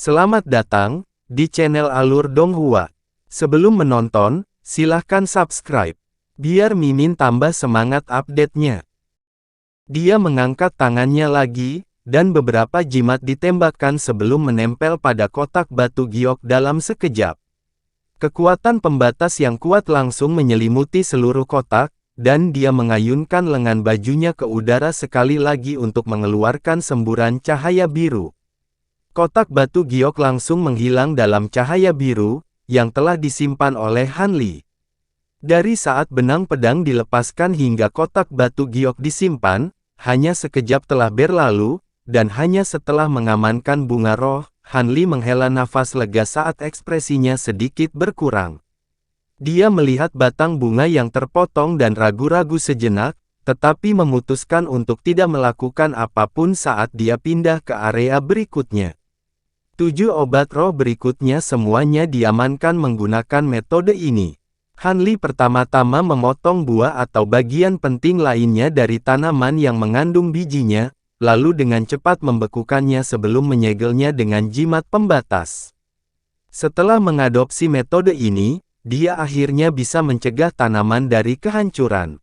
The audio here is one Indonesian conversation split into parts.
Selamat datang di channel Alur Donghua. Sebelum menonton, silahkan subscribe, biar Mimin tambah semangat update-nya. Dia mengangkat tangannya lagi, dan beberapa jimat ditembakkan sebelum menempel pada kotak batu giok dalam sekejap. Kekuatan pembatas yang kuat langsung menyelimuti seluruh kotak, dan dia mengayunkan lengan bajunya ke udara sekali lagi untuk mengeluarkan semburan cahaya biru. Kotak batu giok langsung menghilang dalam cahaya biru, yang telah disimpan oleh Han Li. Dari saat benang pedang dilepaskan hingga kotak batu giok disimpan, hanya sekejap telah berlalu, dan hanya setelah mengamankan bunga roh, Han Li menghela nafas lega saat ekspresinya sedikit berkurang. Dia melihat batang bunga yang terpotong dan ragu-ragu sejenak, tetapi memutuskan untuk tidak melakukan apapun saat dia pindah ke area berikutnya. 7 obat roh berikutnya semuanya diamankan menggunakan metode ini. Han Li pertama-tama memotong buah atau bagian penting lainnya dari tanaman yang mengandung bijinya, lalu dengan cepat membekukannya sebelum menyegelnya dengan jimat pembatas. Setelah mengadopsi metode ini, dia akhirnya bisa mencegah tanaman dari kehancuran.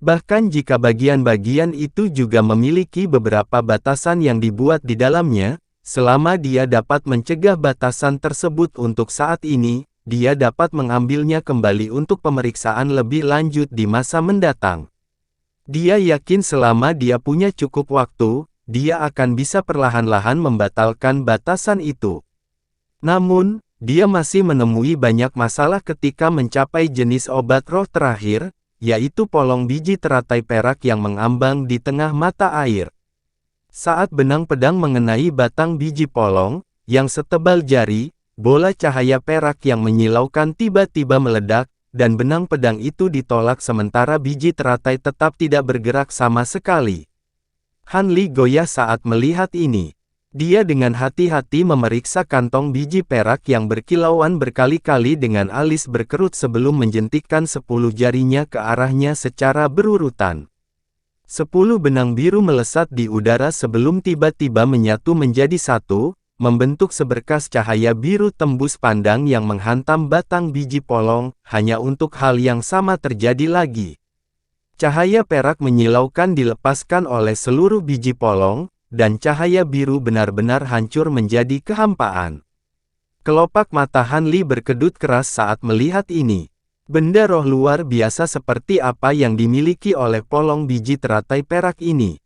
Bahkan jika bagian-bagian itu juga memiliki beberapa batasan yang dibuat di dalamnya, selama dia dapat mencegah batasan tersebut untuk saat ini, dia dapat mengambilnya kembali untuk pemeriksaan lebih lanjut di masa mendatang. Dia yakin selama dia punya cukup waktu, dia akan bisa perlahan-lahan membatalkan batasan itu. Namun, dia masih menemui banyak masalah ketika mencapai jenis obat roh terakhir, yaitu polong biji teratai perak yang mengambang di tengah mata air. Saat benang pedang mengenai batang biji polong, yang setebal jari, bola cahaya perak yang menyilaukan tiba-tiba meledak, dan benang pedang itu ditolak sementara biji teratai tetap tidak bergerak sama sekali. Han Li goyah saat melihat ini. Dia dengan hati-hati memeriksa kantong biji perak yang berkilauan berkali-kali dengan alis berkerut sebelum menjentikkan 10 jarinya ke arahnya secara berurutan. 10 benang biru melesat di udara sebelum tiba-tiba menyatu menjadi satu, membentuk seberkas cahaya biru tembus pandang yang menghantam batang biji polong, hanya untuk hal yang sama terjadi lagi. Cahaya perak menyilaukan dilepaskan oleh seluruh biji polong, dan cahaya biru benar-benar hancur menjadi kehampaan. Kelopak mata Han Li berkedut keras saat melihat ini. Benda roh luar biasa seperti apa yang dimiliki oleh polong biji teratai perak ini.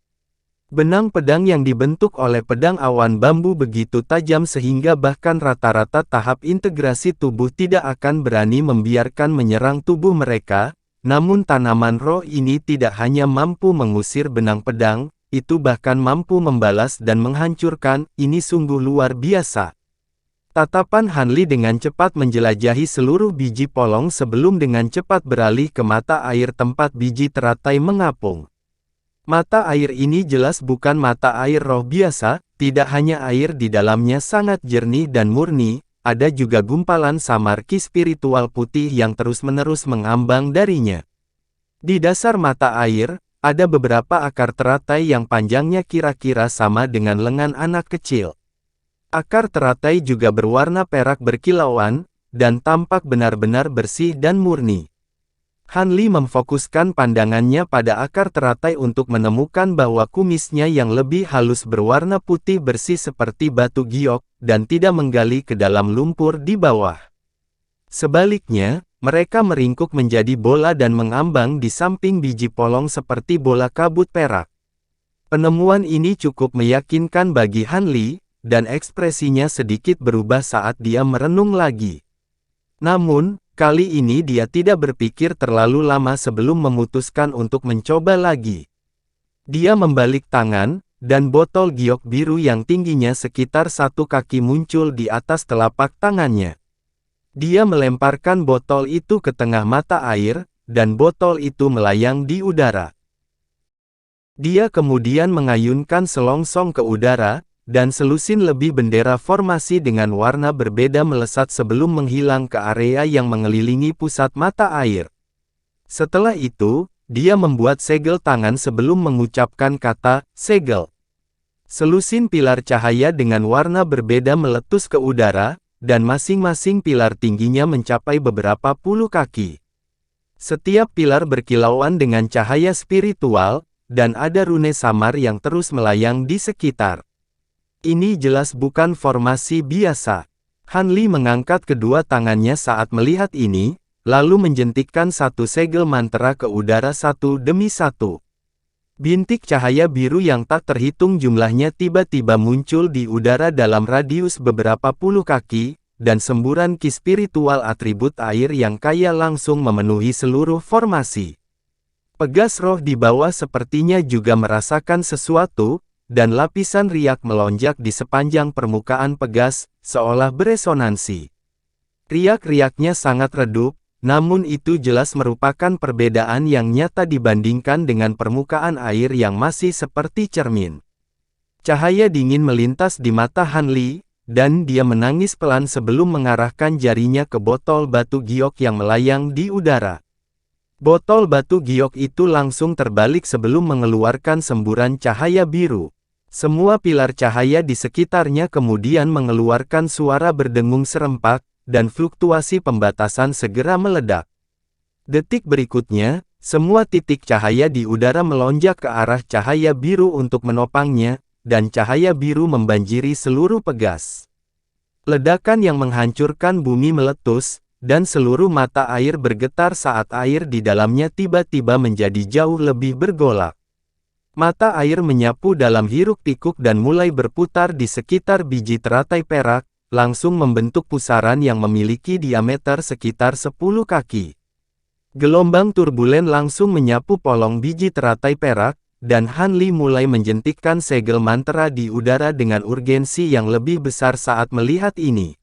Benang pedang yang dibentuk oleh pedang awan bambu begitu tajam sehingga bahkan rata-rata tahap integrasi tubuh tidak akan berani membiarkan menyerang tubuh mereka, namun tanaman roh ini tidak hanya mampu mengusir benang pedang, itu bahkan mampu membalas dan menghancurkan, ini sungguh luar biasa. Tatapan Han Li dengan cepat menjelajahi seluruh biji polong sebelum dengan cepat beralih ke mata air tempat biji teratai mengapung. Mata air ini jelas bukan mata air roh biasa, tidak hanya air di dalamnya sangat jernih dan murni, ada juga gumpalan samar ki spiritual putih yang terus-menerus mengambang darinya. Di dasar mata air, ada beberapa akar teratai yang panjangnya kira-kira sama dengan lengan anak kecil. Akar teratai juga berwarna perak berkilauan, dan tampak benar-benar bersih dan murni. Han Li memfokuskan pandangannya pada akar teratai untuk menemukan bahwa kumisnya yang lebih halus berwarna putih bersih seperti batu giok, dan tidak menggali ke dalam lumpur di bawah. Sebaliknya, mereka meringkuk menjadi bola dan mengambang di samping biji polong seperti bola kabut perak. Penemuan ini cukup meyakinkan bagi Han Li, dan ekspresinya sedikit berubah saat dia merenung lagi. Namun, kali ini dia tidak berpikir terlalu lama sebelum memutuskan untuk mencoba lagi. Dia membalik tangan, dan botol giok biru yang tingginya sekitar 1 kaki muncul di atas telapak tangannya. Dia melemparkan botol itu ke tengah mata air, dan botol itu melayang di udara. Dia kemudian mengayunkan selongsong ke udara, dan selusin lebih bendera formasi dengan warna berbeda melesat sebelum menghilang ke area yang mengelilingi pusat mata air. Setelah itu, dia membuat segel tangan sebelum mengucapkan kata, segel. Selusin pilar cahaya dengan warna berbeda meletus ke udara, dan masing-masing pilar tingginya mencapai beberapa puluh kaki. Setiap pilar berkilauan dengan cahaya spiritual, dan ada rune samar yang terus melayang di sekitar. Ini jelas bukan formasi biasa. Han Li mengangkat kedua tangannya saat melihat ini, lalu menjentikkan satu segel mantra ke udara satu demi satu. Bintik cahaya biru yang tak terhitung jumlahnya tiba-tiba muncul di udara dalam radius beberapa puluh kaki, dan semburan ki spiritual atribut air yang kaya langsung memenuhi seluruh formasi. Pegas roh di bawah sepertinya juga merasakan sesuatu, dan lapisan riak melonjak di sepanjang permukaan Pegas, seolah beresonansi. Riak-riaknya sangat redup, namun itu jelas merupakan perbedaan yang nyata dibandingkan dengan permukaan air yang masih seperti cermin. Cahaya dingin melintas di mata Han Li, dan dia menangis pelan sebelum mengarahkan jarinya ke botol batu giok yang melayang di udara. Botol batu giok itu langsung terbalik sebelum mengeluarkan semburan cahaya biru. Semua pilar cahaya di sekitarnya kemudian mengeluarkan suara berdengung serempak, dan fluktuasi pembatasan segera meledak. Detik berikutnya, semua titik cahaya di udara melonjak ke arah cahaya biru untuk menopangnya, dan cahaya biru membanjiri seluruh Pegas. Ledakan yang menghancurkan bumi meletus, dan seluruh mata air bergetar saat air di dalamnya tiba-tiba menjadi jauh lebih bergolak. Mata air menyapu dalam hiruk-pikuk dan mulai berputar di sekitar biji teratai perak, langsung membentuk pusaran yang memiliki diameter sekitar 10 kaki. Gelombang turbulen langsung menyapu polong biji teratai perak, dan Han Li mulai menjentikkan segel mantra di udara dengan urgensi yang lebih besar saat melihat ini.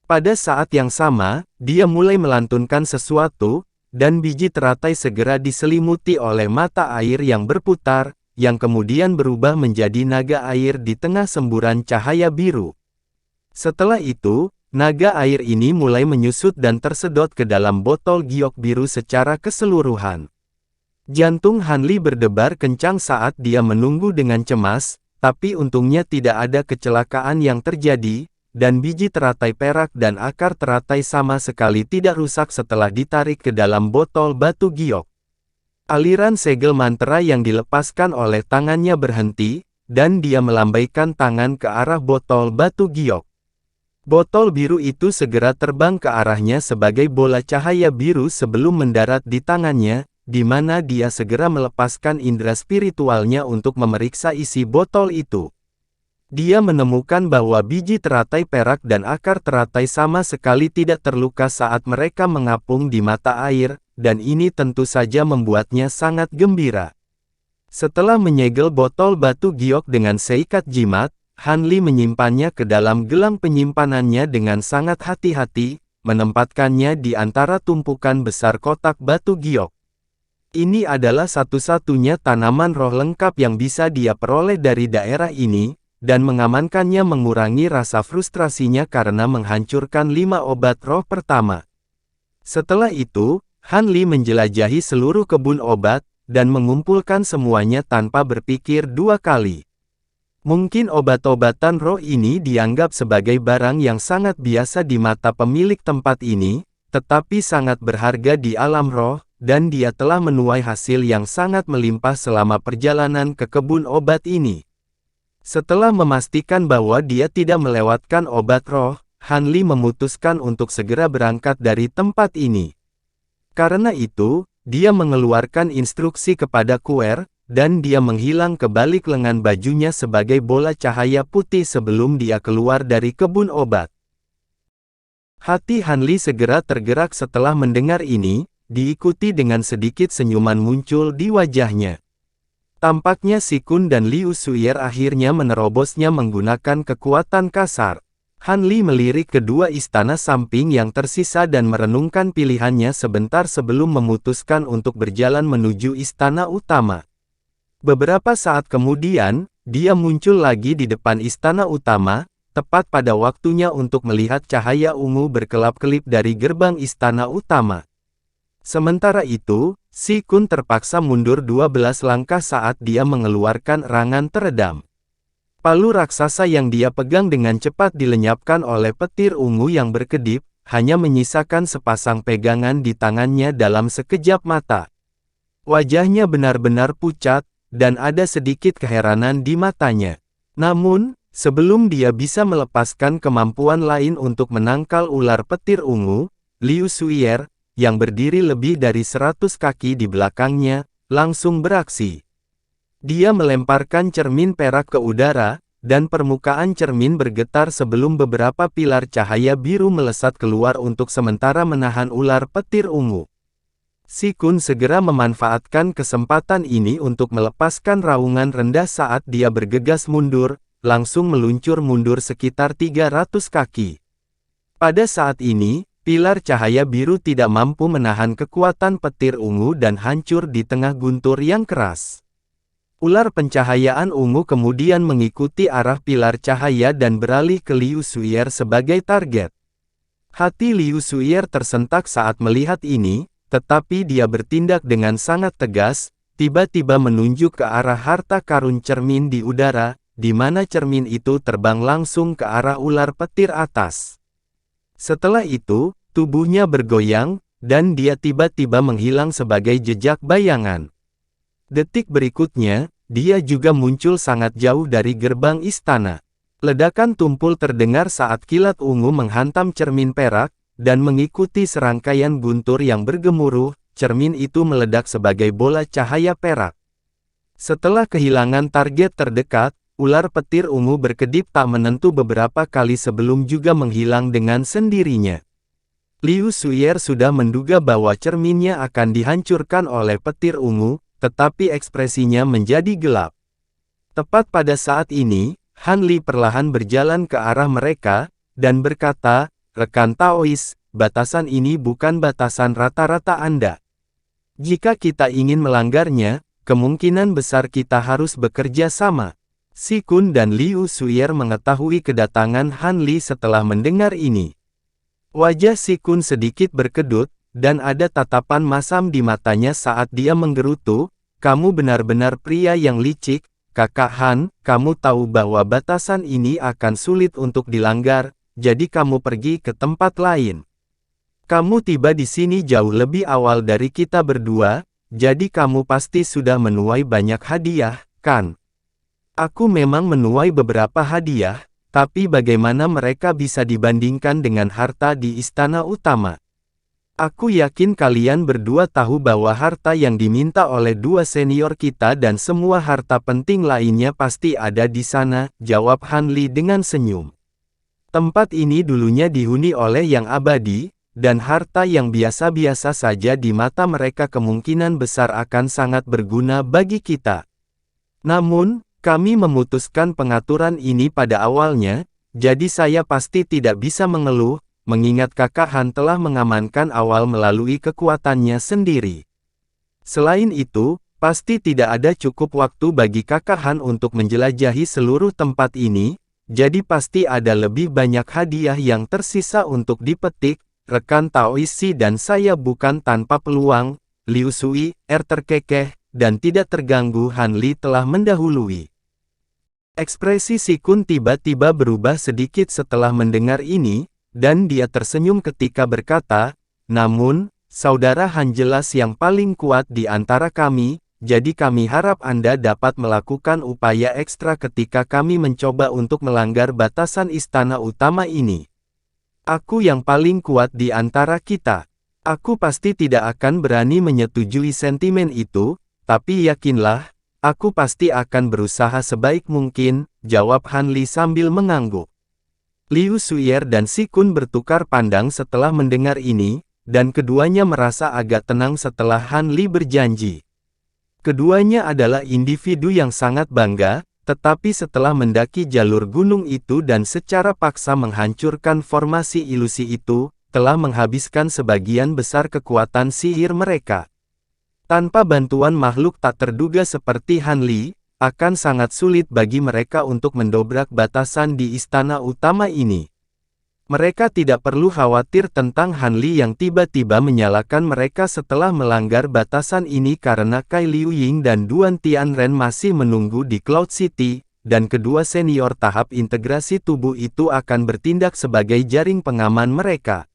Pada saat yang sama, dia mulai melantunkan sesuatu, dan biji teratai segera diselimuti oleh mata air yang berputar, yang kemudian berubah menjadi naga air di tengah semburan cahaya biru. Setelah itu, naga air ini mulai menyusut dan tersedot ke dalam botol giok biru secara keseluruhan. Jantung Han Li berdebar kencang saat dia menunggu dengan cemas, tapi untungnya tidak ada kecelakaan yang terjadi, dan biji teratai perak dan akar teratai sama sekali tidak rusak setelah ditarik ke dalam botol batu giok. Aliran segel mantra yang dilepaskan oleh tangannya berhenti, dan dia melambaikan tangan ke arah botol batu giok. Botol biru itu segera terbang ke arahnya sebagai bola cahaya biru sebelum mendarat di tangannya, di mana dia segera melepaskan indera spiritualnya untuk memeriksa isi botol itu. Dia menemukan bahwa biji teratai perak dan akar teratai sama sekali tidak terluka saat mereka mengapung di mata air, dan ini tentu saja membuatnya sangat gembira. Setelah menyegel botol batu giok dengan seikat jimat, Han Li menyimpannya ke dalam gelang penyimpanannya dengan sangat hati-hati, menempatkannya di antara tumpukan besar kotak batu giok. Ini adalah satu-satunya tanaman roh lengkap yang bisa dia peroleh dari daerah ini, dan mengamankannya mengurangi rasa frustrasinya karena menghancurkan 5 obat roh pertama. Setelah itu, Han Li menjelajahi seluruh kebun obat, dan mengumpulkan semuanya tanpa berpikir dua kali. Mungkin obat-obatan roh ini dianggap sebagai barang yang sangat biasa di mata pemilik tempat ini, tetapi sangat berharga di alam roh, dan dia telah menuai hasil yang sangat melimpah selama perjalanan ke kebun obat ini. Setelah memastikan bahwa dia tidak melewatkan obat roh, Han Li memutuskan untuk segera berangkat dari tempat ini. Karena itu, dia mengeluarkan instruksi kepada Kuer, dan dia menghilang ke balik lengan bajunya sebagai bola cahaya putih sebelum dia keluar dari kebun obat. Hati Han Li segera tergerak setelah mendengar ini, diikuti dengan sedikit senyuman muncul di wajahnya. Tampaknya Si Kun dan Liu Suyer akhirnya menerobosnya menggunakan kekuatan kasar. Han Li melirik kedua istana samping yang tersisa dan merenungkan pilihannya sebentar sebelum memutuskan untuk berjalan menuju istana utama. Beberapa saat kemudian, dia muncul lagi di depan istana utama, tepat pada waktunya untuk melihat cahaya ungu berkelap-kelip dari gerbang istana utama. Sementara itu, Si Kun terpaksa mundur 12 langkah saat dia mengeluarkan erangan teredam. Palu raksasa yang dia pegang dengan cepat dilenyapkan oleh petir ungu yang berkedip, hanya menyisakan sepasang pegangan di tangannya dalam sekejap mata. Wajahnya benar-benar pucat, dan ada sedikit keheranan di matanya. Namun, sebelum dia bisa melepaskan kemampuan lain untuk menangkal ular petir ungu, Liu Suier, yang berdiri lebih dari 100 kaki di belakangnya, langsung beraksi. Dia melemparkan cermin perak ke udara, dan permukaan cermin bergetar sebelum beberapa pilar cahaya biru melesat keluar untuk sementara menahan ular petir ungu. Si Kun segera memanfaatkan kesempatan ini untuk melepaskan raungan rendah saat dia bergegas mundur, langsung meluncur mundur sekitar 300 kaki. Pada saat ini, pilar cahaya biru tidak mampu menahan kekuatan petir ungu dan hancur di tengah guntur yang keras. Ular pencahayaan ungu kemudian mengikuti arah pilar cahaya dan beralih ke Liu Suier sebagai target. Hati Liu Suier tersentak saat melihat ini, tetapi dia bertindak dengan sangat tegas, tiba-tiba menunjuk ke arah harta karun cermin di udara, di mana cermin itu terbang langsung ke arah ular petir atas. Setelah itu, tubuhnya bergoyang, dan dia tiba-tiba menghilang sebagai jejak bayangan. Detik berikutnya, dia juga muncul sangat jauh dari gerbang istana. Ledakan tumpul terdengar saat kilat ungu menghantam cermin perak, dan mengikuti serangkaian guntur yang bergemuruh, cermin itu meledak sebagai bola cahaya perak. Setelah kehilangan target terdekat, ular petir ungu berkedip tak menentu beberapa kali sebelum juga menghilang dengan sendirinya. Liu Suier sudah menduga bahwa cerminnya akan dihancurkan oleh petir ungu, tetapi ekspresinya menjadi gelap. Tepat pada saat ini, Han Li perlahan berjalan ke arah mereka, dan berkata, "Rekan Taois, batasan ini bukan batasan rata-rata Anda. Jika kita ingin melanggarnya, kemungkinan besar kita harus bekerja sama." Si Kun dan Liu Suier mengetahui kedatangan Han Li setelah mendengar ini. Wajah Si Kun sedikit berkedut, dan ada tatapan masam di matanya saat dia menggerutu, "Kamu benar-benar pria yang licik, Kakak Han, kamu tahu bahwa batasan ini akan sulit untuk dilanggar, jadi kamu pergi ke tempat lain. Kamu tiba di sini jauh lebih awal dari kita berdua, jadi kamu pasti sudah menuai banyak hadiah, kan?" "Aku memang menuai beberapa hadiah, tapi bagaimana mereka bisa dibandingkan dengan harta di istana utama? Aku yakin kalian berdua tahu bahwa harta yang diminta oleh dua senior kita dan semua harta penting lainnya pasti ada di sana," jawab Han Li dengan senyum. "Tempat ini dulunya dihuni oleh yang abadi, dan harta yang biasa-biasa saja di mata mereka kemungkinan besar akan sangat berguna bagi kita. Namun, kami memutuskan pengaturan ini pada awalnya, jadi saya pasti tidak bisa mengeluh, mengingat Kakak Han telah mengamankan awal melalui kekuatannya sendiri. Selain itu, pasti tidak ada cukup waktu bagi Kakak Han untuk menjelajahi seluruh tempat ini, jadi pasti ada lebih banyak hadiah yang tersisa untuk dipetik." Rekan Taoisi dan saya bukan tanpa peluang, Liu Suier terkekeh, dan tidak terganggu. Han Li telah mendahului. Ekspresi Si Kun tiba-tiba berubah sedikit setelah mendengar ini, dan dia tersenyum ketika berkata, "Namun, Saudara Han jelas yang paling kuat di antara kami, jadi kami harap Anda dapat melakukan upaya ekstra ketika kami mencoba untuk melanggar batasan istana utama ini. Aku yang paling kuat di antara kita. Aku pasti tidak akan berani menyetujui sentimen itu, tapi yakinlah, aku pasti akan berusaha sebaik mungkin," jawab Han Li sambil mengangguk. Liu Suier dan Si Kun bertukar pandang setelah mendengar ini, dan keduanya merasa agak tenang setelah Han Li berjanji. Keduanya adalah individu yang sangat bangga, tetapi setelah mendaki jalur gunung itu dan secara paksa menghancurkan formasi ilusi itu, telah menghabiskan sebagian besar kekuatan sihir mereka. Tanpa bantuan makhluk tak terduga seperti Han Li, akan sangat sulit bagi mereka untuk mendobrak batasan di istana utama ini. Mereka tidak perlu khawatir tentang Han Li yang tiba-tiba menyalahkan mereka setelah melanggar batasan ini karena Kai Liu Ying dan Duan Tianren masih menunggu di Cloud City, dan kedua senior tahap integrasi tubuh itu akan bertindak sebagai jaring pengaman mereka.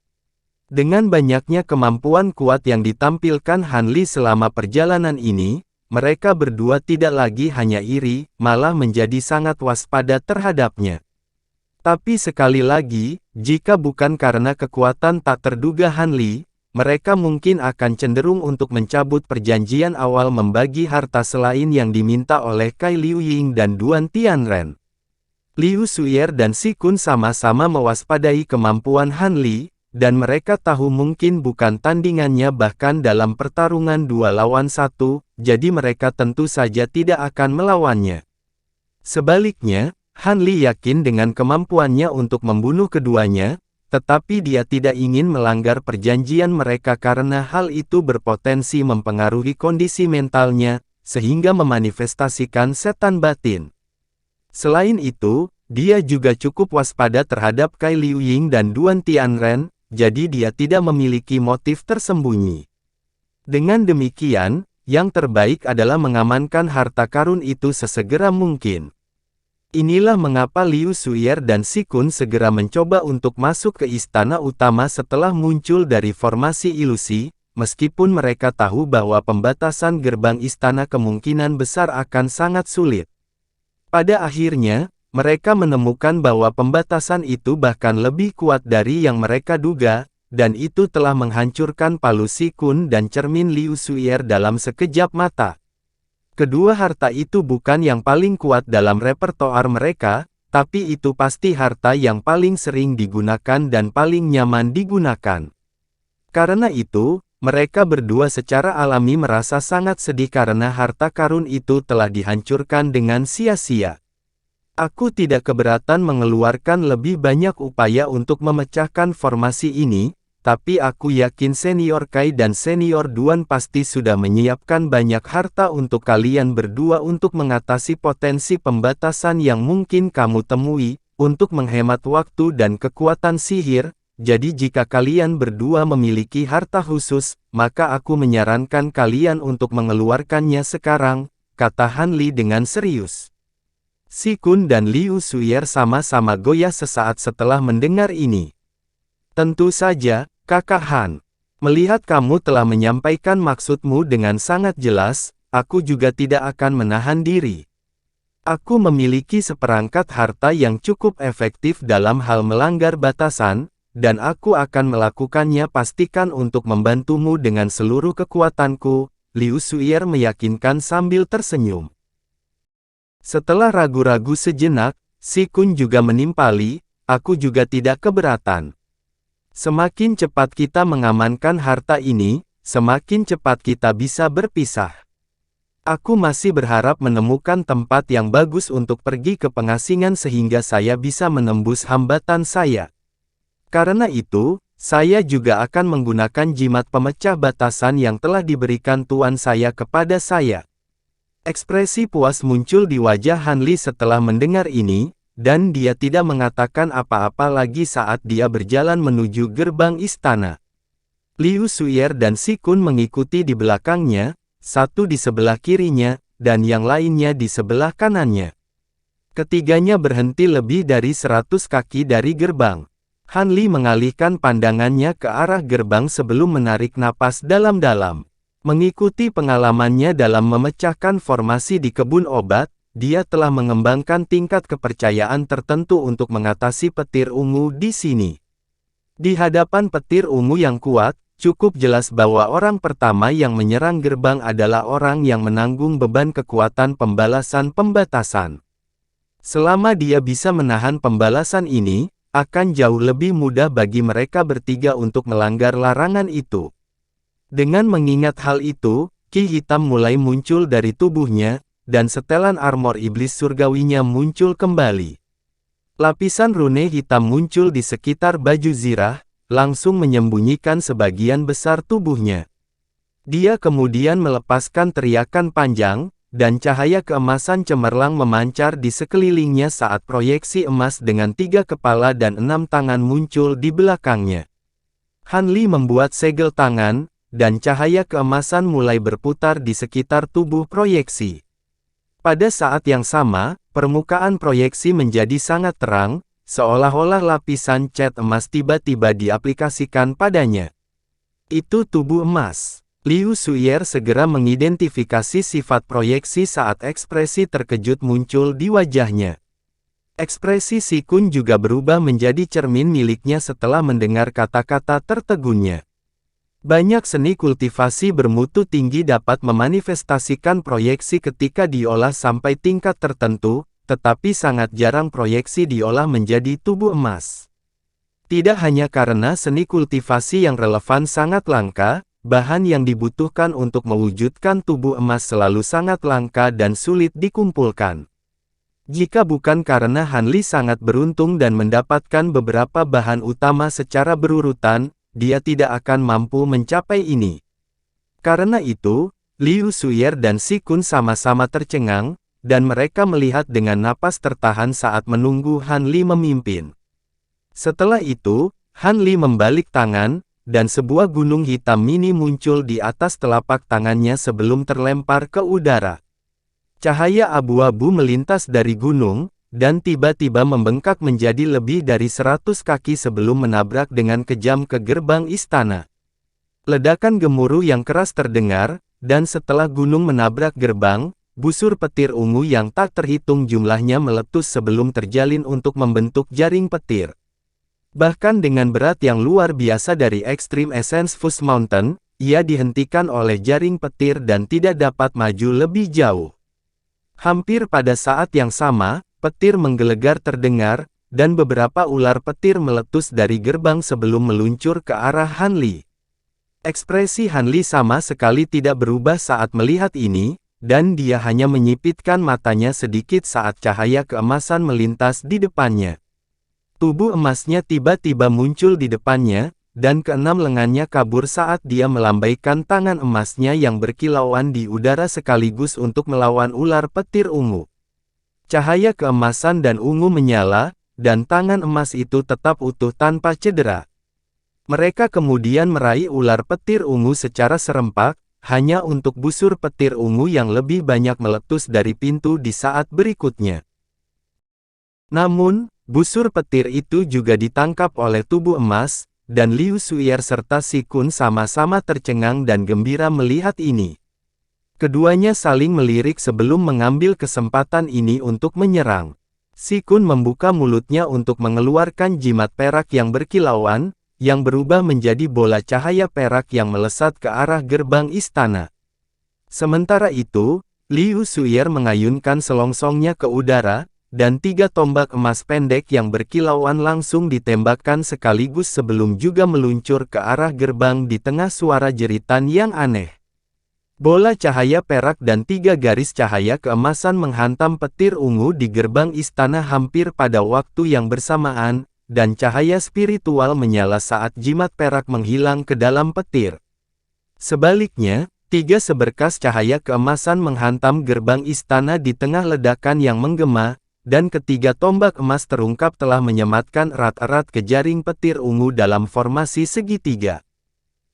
Dengan banyaknya kemampuan kuat yang ditampilkan Hanli selama perjalanan ini, mereka berdua tidak lagi hanya iri, malah menjadi sangat waspada terhadapnya. Tapi sekali lagi, jika bukan karena kekuatan tak terduga Hanli, mereka mungkin akan cenderung untuk mencabut perjanjian awal membagi harta selain yang diminta oleh Cai Liuying dan Duan Tianren. Liu Suyer dan Si Kun sama-sama mewaspadai kemampuan Hanli, dan mereka tahu mungkin bukan tandingannya bahkan dalam pertarungan 2 lawan 1, jadi mereka tentu saja tidak akan melawannya. Sebaliknya, Hanli yakin dengan kemampuannya untuk membunuh keduanya, tetapi dia tidak ingin melanggar perjanjian mereka karena hal itu berpotensi mempengaruhi kondisi mentalnya, sehingga memanifestasikan setan batin. Selain itu, dia juga cukup waspada terhadap Cai Liuying dan Duan Tianren, jadi dia tidak memiliki motif tersembunyi. Dengan demikian, yang terbaik adalah mengamankan harta karun itu sesegera mungkin. Inilah mengapa Liu Suyer dan Si Kun segera mencoba untuk masuk ke istana utama setelah muncul dari formasi ilusi, meskipun mereka tahu bahwa pembatasan gerbang istana kemungkinan besar akan sangat sulit. Pada akhirnya, mereka menemukan bahwa pembatasan itu bahkan lebih kuat dari yang mereka duga, dan itu telah menghancurkan palu Si Kun dan cermin Liu Suyer dalam sekejap mata. Kedua harta itu bukan yang paling kuat dalam repertoar mereka, tapi itu pasti harta yang paling sering digunakan dan paling nyaman digunakan. Karena itu, mereka berdua secara alami merasa sangat sedih karena harta karun itu telah dihancurkan dengan sia-sia. Aku tidak keberatan mengeluarkan lebih banyak upaya untuk memecahkan formasi ini, tapi aku yakin senior Cai dan senior Duan pasti sudah menyiapkan banyak harta untuk kalian berdua untuk mengatasi potensi pembatasan yang mungkin kamu temui, untuk menghemat waktu dan kekuatan sihir. Jadi jika kalian berdua memiliki harta khusus, maka aku menyarankan kalian untuk mengeluarkannya sekarang, kata Hanli dengan serius. Si Kun dan Liu Suyer sama-sama goyah sesaat setelah mendengar ini. Tentu saja, Kakak Han. Melihat kamu telah menyampaikan maksudmu dengan sangat jelas, aku juga tidak akan menahan diri. Aku memiliki seperangkat harta yang cukup efektif dalam hal melanggar batasan, dan aku akan melakukannya pastikan untuk membantumu dengan seluruh kekuatanku, Liu Suyer meyakinkan sambil tersenyum. Setelah ragu-ragu sejenak, Si Kun juga menimpali, aku juga tidak keberatan. Semakin cepat kita mengamankan harta ini, semakin cepat kita bisa berpisah. Aku masih berharap menemukan tempat yang bagus untuk pergi ke pengasingan sehingga saya bisa menembus hambatan saya. Karena itu, saya juga akan menggunakan jimat pemecah batasan yang telah diberikan tuan saya kepada saya. Ekspresi puas muncul di wajah Hanli setelah mendengar ini, dan dia tidak mengatakan apa-apa lagi saat dia berjalan menuju gerbang istana. Liu Suyer dan Si Kun mengikuti di belakangnya, satu di sebelah kirinya, dan yang lainnya di sebelah kanannya. Ketiganya berhenti lebih dari 100 kaki dari gerbang. Hanli mengalihkan pandangannya ke arah gerbang sebelum menarik napas dalam-dalam. Mengikuti pengalamannya dalam memecahkan formasi di kebun obat, dia telah mengembangkan tingkat kepercayaan tertentu untuk mengatasi petir ungu di sini. Di hadapan petir ungu yang kuat, cukup jelas bahwa orang pertama yang menyerang gerbang adalah orang yang menanggung beban kekuatan pembalasan pembatasan. Selama dia bisa menahan pembalasan ini, akan jauh lebih mudah bagi mereka bertiga untuk melanggar larangan itu. Dengan mengingat hal itu, ki hitam mulai muncul dari tubuhnya, dan setelan armor iblis surgawinya muncul kembali. Lapisan rune hitam muncul di sekitar baju Zirah, langsung menyembunyikan sebagian besar tubuhnya. Dia kemudian melepaskan teriakan panjang, dan cahaya keemasan cemerlang memancar di sekelilingnya saat proyeksi emas dengan 3 kepala dan 6 tangan muncul di belakangnya. Hanli membuat segel tangan, dan cahaya keemasan mulai berputar di sekitar tubuh proyeksi. Pada saat yang sama, permukaan proyeksi menjadi sangat terang, seolah-olah lapisan cat emas tiba-tiba diaplikasikan padanya. Itu tubuh emas. Liu Suyer segera mengidentifikasi sifat proyeksi saat ekspresi terkejut muncul di wajahnya. Ekspresi Si Kun juga berubah menjadi cermin miliknya setelah mendengar kata-kata tertegunnya. Banyak seni kultivasi bermutu tinggi dapat memanifestasikan proyeksi ketika diolah sampai tingkat tertentu, tetapi sangat jarang proyeksi diolah menjadi tubuh emas. Tidak hanya karena seni kultivasi yang relevan sangat langka, bahan yang dibutuhkan untuk mewujudkan tubuh emas selalu sangat langka dan sulit dikumpulkan. Jika bukan karena Han Li sangat beruntung dan mendapatkan beberapa bahan utama secara berurutan, dia tidak akan mampu mencapai ini. Karena itu, Liu Suyer dan Si Kun sama-sama tercengang, dan mereka melihat dengan napas tertahan saat menunggu Han Li memimpin. Setelah itu, Han Li membalik tangan, dan sebuah gunung hitam mini muncul di atas telapak tangannya sebelum terlempar ke udara. Cahaya abu-abu melintas dari gunung, dan tiba-tiba membengkak menjadi lebih dari 100 kaki sebelum menabrak dengan kejam ke gerbang istana. Ledakan gemuruh yang keras terdengar, dan setelah gunung menabrak gerbang, busur petir ungu yang tak terhitung jumlahnya meletus sebelum terjalin untuk membentuk jaring petir. Bahkan dengan berat yang luar biasa dari Extreme Essence Fuse Mountain, ia dihentikan oleh jaring petir dan tidak dapat maju lebih jauh. Hampir pada saat yang sama, petir menggelegar terdengar, dan beberapa ular petir meletus dari gerbang sebelum meluncur ke arah Han Li. Ekspresi Han Li sama sekali tidak berubah saat melihat ini, dan dia hanya menyipitkan matanya sedikit saat cahaya keemasan melintas di depannya. Tubuh emasnya tiba-tiba muncul di depannya, dan keenam lengannya kabur saat dia melambaikan tangan emasnya yang berkilauan di udara sekaligus untuk melawan ular petir ungu. Cahaya keemasan dan ungu menyala, dan tangan emas itu tetap utuh tanpa cedera. Mereka kemudian meraih ular petir ungu secara serempak, hanya untuk busur petir ungu yang lebih banyak meletus dari pintu di saat berikutnya. Namun, busur petir itu juga ditangkap oleh tubuh emas, dan Liu Suyer serta Si Kun sama-sama tercengang dan gembira melihat ini. Keduanya saling melirik sebelum mengambil kesempatan ini untuk menyerang. Si Kun membuka mulutnya untuk mengeluarkan jimat perak yang berkilauan, yang berubah menjadi bola cahaya perak yang melesat ke arah gerbang istana. Sementara itu, Liu Suyer mengayunkan selongsongnya ke udara, dan 3 tombak emas pendek yang berkilauan langsung ditembakkan sekaligus sebelum juga meluncur ke arah gerbang di tengah suara jeritan yang aneh. Bola cahaya perak dan 3 garis cahaya keemasan menghantam petir ungu di gerbang istana hampir pada waktu yang bersamaan, dan cahaya spiritual menyala saat jimat perak menghilang ke dalam petir. Sebaliknya, 3 seberkas cahaya keemasan menghantam gerbang istana di tengah ledakan yang menggema, dan ketiga tombak emas terungkap telah menyematkan erat-erat ke jaring petir ungu dalam formasi segitiga.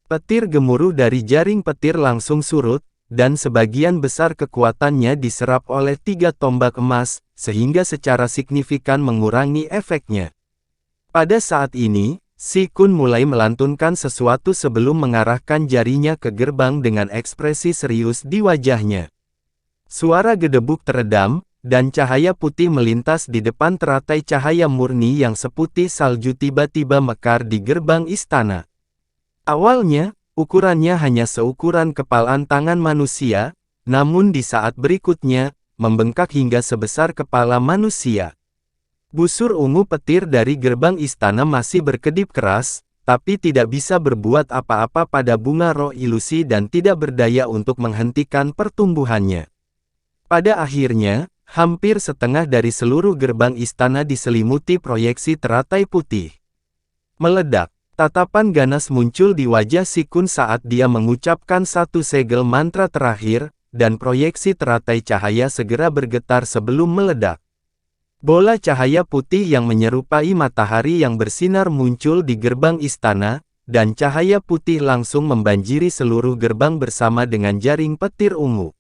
Petir gemuruh dari jaring petir langsung surut, dan sebagian besar kekuatannya diserap oleh 3 tombak emas, sehingga secara signifikan mengurangi efeknya. Pada saat ini, Si Kun mulai melantunkan sesuatu sebelum mengarahkan jarinya ke gerbang dengan ekspresi serius di wajahnya. Suara gedebuk teredam, dan cahaya putih melintas di depan teratai cahaya murni yang seputih salju tiba-tiba mekar di gerbang istana. Awalnya, ukurannya hanya seukuran kepalan tangan manusia, namun di saat berikutnya, membengkak hingga sebesar kepala manusia. Busur ungu petir dari gerbang istana masih berkedip keras, tapi tidak bisa berbuat apa-apa pada bunga roh ilusi dan tidak berdaya untuk menghentikan pertumbuhannya. Pada akhirnya, hampir setengah dari seluruh gerbang istana diselimuti proyeksi teratai putih. Meledak. Tatapan ganas muncul di wajah Si Kun saat dia mengucapkan satu segel mantra terakhir, dan proyeksi teratai cahaya segera bergetar sebelum meledak. Bola cahaya putih yang menyerupai matahari yang bersinar muncul di gerbang istana, dan cahaya putih langsung membanjiri seluruh gerbang bersama dengan jaring petir ungu.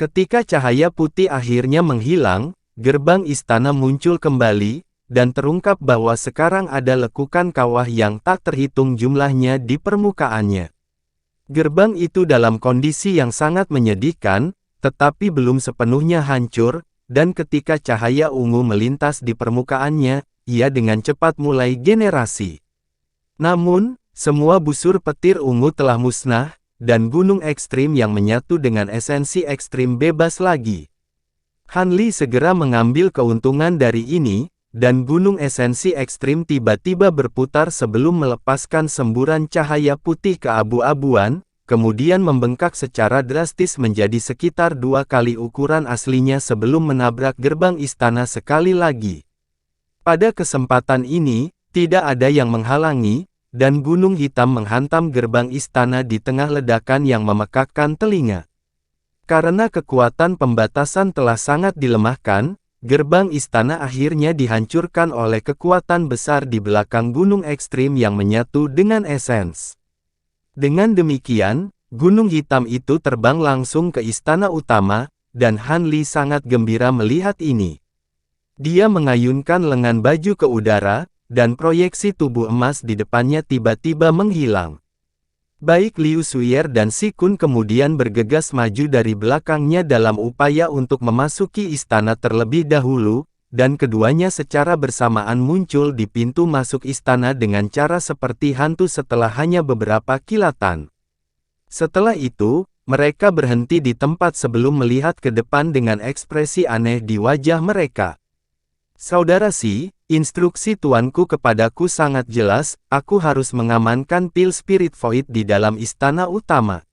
Ketika cahaya putih akhirnya menghilang, gerbang istana muncul kembali, dan terungkap bahwa sekarang ada lekukan kawah yang tak terhitung jumlahnya di permukaannya. Gerbang itu dalam kondisi yang sangat menyedihkan, tetapi belum sepenuhnya hancur, dan ketika cahaya ungu melintas di permukaannya, ia dengan cepat mulai generasi. Namun, semua busur petir ungu telah musnah, dan gunung ekstrim yang menyatu dengan esensi ekstrim bebas lagi. Han Li segera mengambil keuntungan dari ini, dan gunung esensi ekstrim tiba-tiba berputar sebelum melepaskan semburan cahaya putih keabu-abuan, kemudian membengkak secara drastis menjadi sekitar 2 kali ukuran aslinya sebelum menabrak gerbang istana sekali lagi. Pada kesempatan ini, tidak ada yang menghalangi, dan gunung hitam menghantam gerbang istana di tengah ledakan yang memekakkan telinga. Karena kekuatan pembatasan telah sangat dilemahkan, gerbang istana akhirnya dihancurkan oleh kekuatan besar di belakang gunung ekstrim yang menyatu dengan esens. Dengan demikian, gunung hitam itu terbang langsung ke istana utama, dan Han Li sangat gembira melihat ini. Dia mengayunkan lengan baju ke udara, dan proyeksi tubuh emas di depannya tiba-tiba menghilang. Baik Liu Suyer dan Si Kun kemudian bergegas maju dari belakangnya dalam upaya untuk memasuki istana terlebih dahulu, dan keduanya secara bersamaan muncul di pintu masuk istana dengan cara seperti hantu setelah hanya beberapa kilatan. Setelah itu, mereka berhenti di tempat sebelum melihat ke depan dengan ekspresi aneh di wajah mereka. Saudara Si, instruksi tuanku kepadaku sangat jelas, aku harus mengamankan pil Spirit Void di dalam istana utama.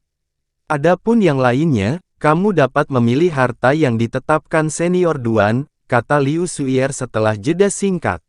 Adapun yang lainnya, kamu dapat memilih harta yang ditetapkan Senior Duan, kata Liu Suyer setelah jeda singkat.